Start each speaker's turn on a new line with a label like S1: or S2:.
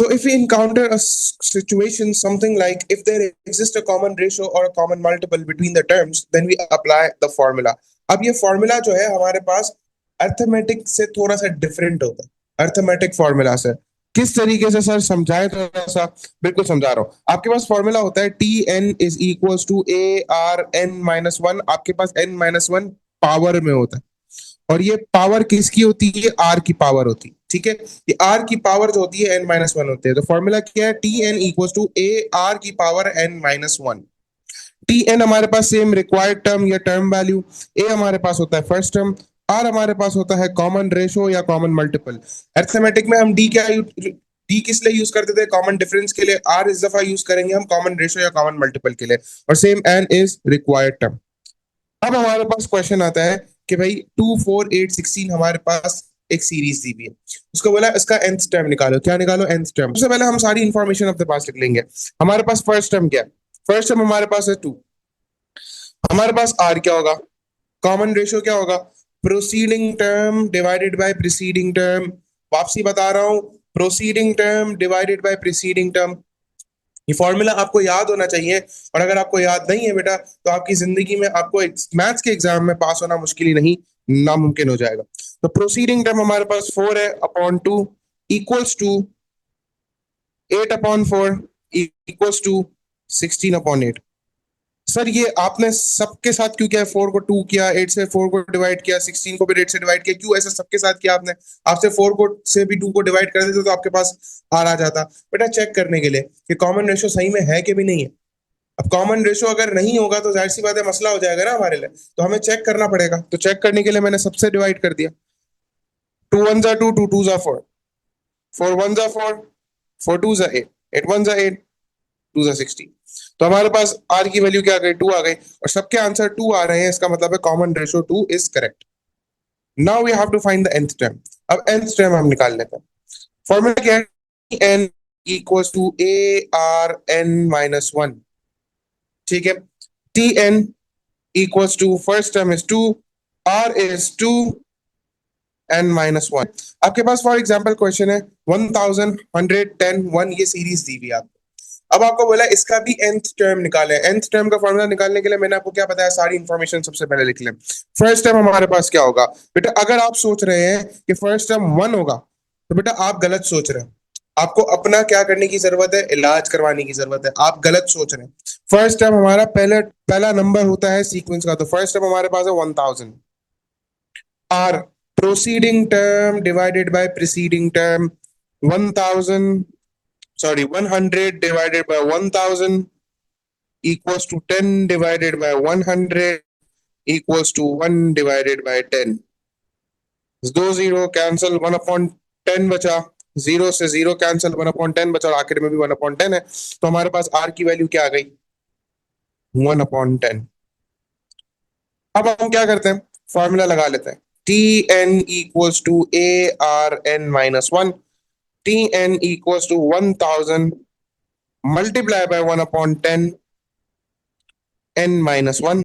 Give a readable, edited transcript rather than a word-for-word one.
S1: So if we encounter a situation something like if there exists a common ratio or a common multiple between the terms, then we apply the formula. अब ये formula जो है हमारे पास arithmetic से थोड़ा सा different होता है, अर्थमेटिक फॉर्मूला से। किस तरीके से सर, समझाए थोड़ा सा। बिल्कुल समझा रहा हूँ। आपके पास फॉर्मूला होता है T N is equals to A R N minus one. आपके पास एन माइनस वन पावर में होता है, और ये पावर किसकी होती है? आर की पावर होती है। ठीक है, ये आर की पावर जो होती है एन माइनस वन होती है। तो फॉर्मूला क्या है? T N equal to A R की power N minus one. T N हमारे पास सेम रिक्वायर्ड टर्म या टर्म वैल्यू, ए हमारे पास होता है फर्स्ट टर्म, आर हमारे पास होता है कॉमन रेशो या कॉमन मल्टीपल। अर्थमेटिक में हम डी क्या डी किस लिए यूज करते थे? कॉमन डिफरेंस के लिए। आर इस दफा यूज करेंगे हम कॉमन रेशो या कॉमन मल्टीपल के लिए, और same N is required term. अब हमारे पास क्वेश्चन आता है कि भाई 2 4 8 16 हमारे पास एक सीरीज दी हुई है, उसको बोला इसका nth टर्म निकालो। क्या निकालो? nth term. सबसे पहले हम सारी इंफॉर्मेशन अपने पास लिख लेंगे। हमारे पास फर्स्ट टर्म क्या है? फर्स्ट टर्म हमारे पास है 2। हमारे पास आर क्या होगा? कॉमन रेशियो क्या होगा? Proceeding term divided by preceding term. वापसी बता रहा हूं, proceeding term divided by preceding term. ये फॉर्मूला आपको याद होना चाहिए, और अगर आपको याद नहीं है बेटा, तो आपकी जिंदगी में आपको मैथ्स के एग्जाम में पास होना मुश्किल ही नहीं, नामुमकिन हो जाएगा। तो प्रोसीडिंग टर्म हमारे पास 4 है upon 2 equals to 8 upon 4 equals to 16 upon 8। Sir ये आपने सबके साथ क्यों किया? 4 को 2 किया, 8 से 4 को डिवाइड किया, 16 को भी 8 से डिवाइड किया, क्यों ऐसा सबके साथ किया आपने? आपसे 4 को से भी 2 को डिवाइड कर देते तो आपके पास आर आ जाता। बेटा चेक करने के लिए कि कॉमन रेशियो सही में है कि भी नहीं है। अब कॉमन रेशियो अगर नहीं होगा तो जाहिर सी बात है मसला हो जाएगा ना हमारे लिए, तो हमें चेक करना पड़ेगा। तो चेक करने के लिए मैंने सबसे डिवाइड कर दिया। 2 1 जा 2, 2 2 जा 4, 4 1 जा 4, 4 2 जा 8, 8 1 जा 8, 2 जा 16। तो हमारे पास आर की वैल्यू क्या आ गई? 2 आ गई, और सबके आंसर 2 आ रहे हैं। इसका मतलब है common ratio 2 is correct. Now we have to find the nth term. अब nth टर्म हम निकाल लेते हैं। फॉर्मूला क्या है? n equals to A R N minus one. ठीक है, T N equals to first term is 2, r is 2, n minus 1। आपके पास फॉर एग्जांपल क्वेश्चन है 1000 110 1, ये सीरीज दी हुई है आपको। अब आपको बोला इसका भी nth टर्म निकाले। nth टर्म का फॉर्मूला निकालने के लिए मैंने आपको क्या बताया? सारी इंफॉर्मेशन सबसे पहले लिख लें। फर्स्ट टर्म हमारे पास क्या होगा? बेटा अगर आप सोच रहे हैं कि फर्स्ट टर्म 1 होगा, तो बेटा आप गलत सोच रहे हैं। आपको अपना क्या करने की जरूरत है? इलाज करवाने की जरूरत है। आप गलत सोच रहे हैं। फर्स्ट टर्म हमारा पहला नंबर होता है सीक्वेंस का, तो फर्स्ट टर्म हमारे पास है 1000। R proceeding term divided by preceding term. 1000 sorry 100 divided by 1000 equals to 10 divided by 100 equals to 1 divided by 10। दो जीरो कैंसिल, 1 अपॉन 10 बचा, जीरो से जीरो कैंसिल, 1 अपॉन 10 बचा, और आखिर में भी 1 अपॉन 10 है। तो हमारे पास आर की वैल्यू क्या आ गई? 1 अपॉन 10। अब हम क्या करते हैं? फॉर्मूला लगा लेते हैं। T N equals to A R N minus one. T N equals to 1000 multiply by 1 upon 10 n minus 1।